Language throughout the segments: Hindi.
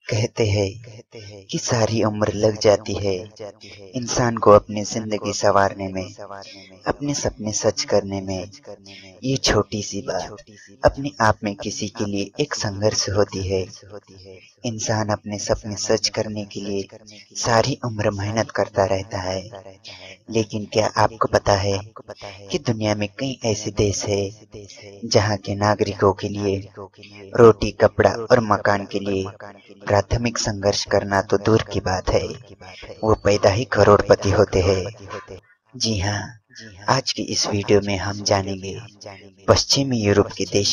कहते हैं कि सारी उम्र लग जाती है इंसान को अपनी जिंदगी संवारने में, अपने सपने सच करने में। ये छोटी सी बात अपने आप में किसी के लिए एक संघर्ष होती है। इंसान अपने सपने सच करने के लिए सारी उम्र मेहनत करता रहता है। लेकिन क्या आपको पता है कि दुनिया में कई ऐसे देश हैं जहां के नागरिकों के लिए रोटी, कपड़ा और मकान के लिए प्राथमिक संघर्ष करना तो दूर की बात है, वो पैदा ही करोड़पति होते हैं। जी हाँ, आज की इस वीडियो में हम जानेंगे पश्चिमी यूरोप के देश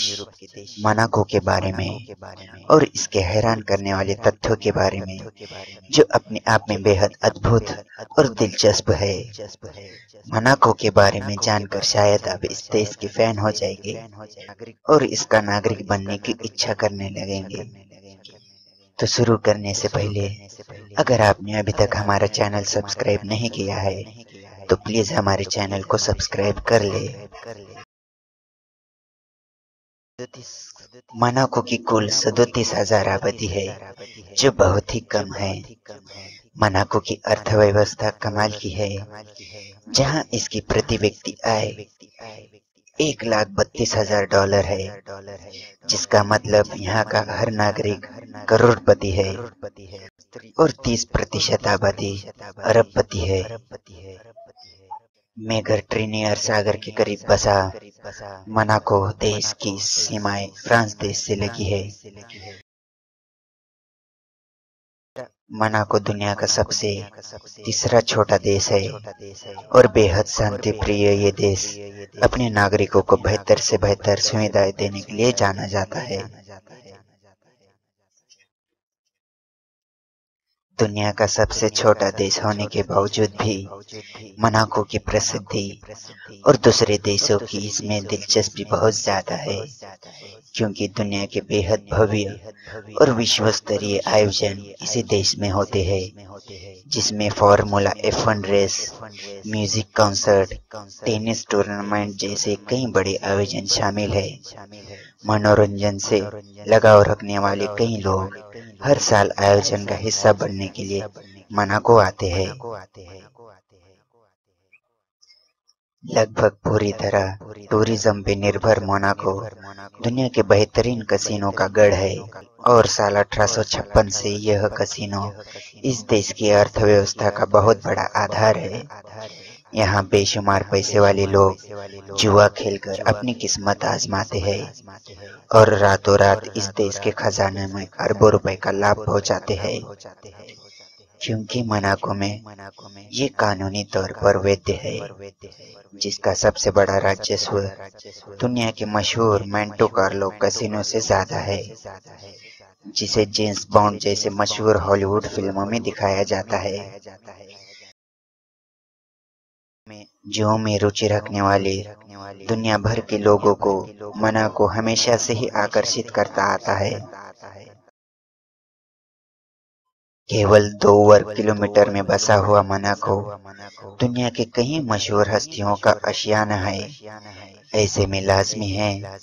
मोनाको के बारे में और इसके हैरान करने वाले तथ्यों के बारे में, जो अपने आप में बेहद अद्भुत और दिलचस्प है। मोनाको के बारे में जानकर शायद आप इस देश के फैन हो जाएंगे और इसका नागरिक बनने की इच्छा करने लगेंगे। तो शुरू करने से पहले अगर आपने अभी तक हमारा चैनल सब्सक्राइब नहीं किया है तो प्लीज हमारे चैनल को सब्सक्राइब कर ले। मोनाको की कुल 37,000 आबादी है, जो बहुत ही कम है। मोनाको की अर्थव्यवस्था कमाल की है, जहां इसकी प्रति व्यक्ति आय $1,32,000 है, जिसका मतलब यहाँ का हर नागरिक करोड़पति है और 30% आबादी अरबपति है। मेडिटेरेनियन सागर के करीब बसा मोनाको देश की सीमाएं फ्रांस देश से लगी है। मोनाको दुनिया का सबसे तीसरा छोटा देश है और बेहद शांति प्रिय ये देश अपने नागरिकों को बेहतर से बेहतर सुविधाएं देने के लिए जाना जाता है। दुनिया का सबसे छोटा देश होने के बावजूद भी मोनाको की प्रसिद्धि और दूसरे देशों की इसमें दिलचस्पी बहुत ज्यादा है, क्योंकि दुनिया के बेहद भव्य और विश्व स्तरीय आयोजन इसी देश में होते हैं, जिसमें formula F1 race, music concert, tennis tournament जैसे कई बड़े आयोजन शामिल है। मनोरंजन से लगाव रखने वाले कई लोग हर साल आयोजन का हिस्सा बनने के लिए मोनाको आते हैं। लगभग पूरी तरह टूरिज्म पे निर्भर मोनाको दुनिया के बेहतरीन कसिनो का गढ़ है और साल 1856 से यह कसिनो इस देश की अर्थव्यवस्था का बहुत बड़ा आधार है। यहाँ बेशुमार पैसे वाले लोग जुआ खेलकर अपनी किस्मत आजमाते हैं और रातों रात इस देश के खजाने में अरबों रुपए का लाभ पहुंचाते हैं, क्योंकि मोनाको में ये कानूनी तौर पर वैध है, जिसका सबसे बड़ा राजस्व दुनिया के मशहूर मोंटे कार्लो कैसीनो से ज्यादा है, जिसे जेम्स बॉन्ड जैसे मशहूर हॉलीवुड फिल्मों में दिखाया जाता है। जुओं में रुचि रखने वाले दुनिया भर के लोगों को मोनाको हमेशा से ही आकर्षित करता आता है। केवल 2 वर्ग किलोमीटर में बसा हुआ मोनाको दुनिया के कई मशहूर हस्तियों का आशियाना है। ऐसे में लाजमी है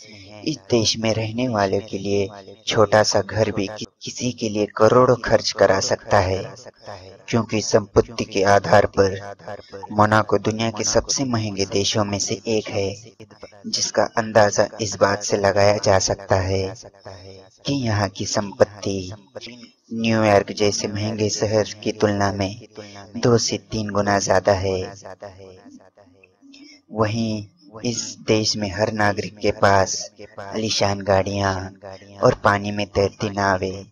इस देश में रहने वाले के लिए छोटा सा घर भी किसी के लिए करोड़ों खर्च करा सकता है, क्योंकि संपत्ति के आधार पर मोनाको दुनिया के सबसे महंगे देशों में से एक है, जिसका अंदाजा इस बात से लगाया जा सकता है कि यहाँ की संपत्ति न्यूयॉर्क जैसे महंगे शहर की तुलना में 2 से 3 गुना ज्यादा है। वहीं इस देश में हर नागरिक के पास आलीशान गाड़ियां और पानी में तैरती नावें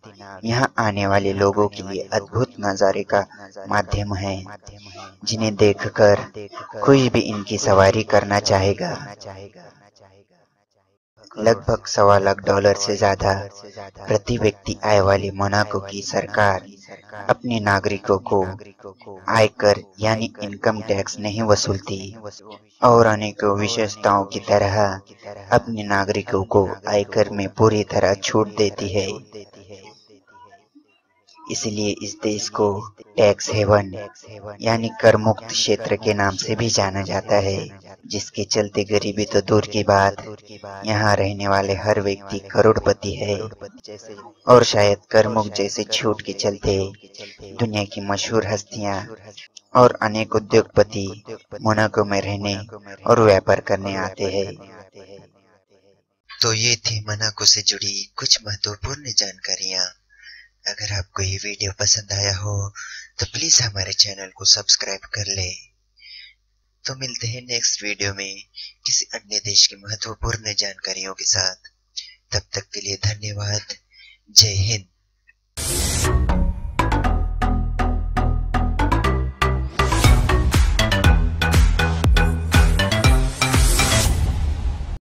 यहाँ आने वाले लोगों के लिए अद्भुत नजारे का माध्यम है, जिन्हें देखकर कोई भी इनकी सवारी करना चाहेगा। लगभग $1.25 से ज्यादा प्रति व्यक्ति आय वाली मोनाको की सरकार अपने नागरिकों को आयकर यानी इनकम टैक्स नहीं वसूलती और अनेकों विशेषताओं की तरह अपने नागरिकों को आयकर में पूरी तरह छूट देती है। इसलिए इस देश को टैक्स हेवन यानी कर मुक्त क्षेत्र के नाम से भी जाना जाता है, जिसके चलते गरीबी तो दूर की बात, यहाँ रहने वाले हर व्यक्ति करोड़पति है। और शायद करमुक्त जैसे छूट के चलते दुनिया की मशहूर हस्तियां और अनेक उद्योगपति मोनाको में रहने और व्यापार करने आते हैं। तो ये थी मोनाको से जुड़ी कुछ महत्वपूर्ण जानकारियां। अगर आपको ये वीडियो पसंद आया हो तो प्लीज हमारे चैनल को सब्सक्राइब कर ले। तो मिलते हैं नेक्स्ट वीडियो में किसी अन्य देश की महत्वपूर्ण जानकारियों के साथ। तब तक के लिए धन्यवाद। जय हिंद।